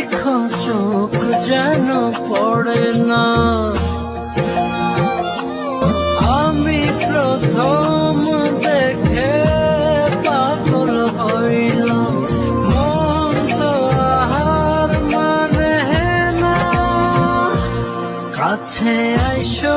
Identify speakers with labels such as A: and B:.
A: দেখো চোখ যেন পড়ে না। আমি প্রথম দেখে পাগল হইলাম, মন তো আহার মানে না। কাছে আইসো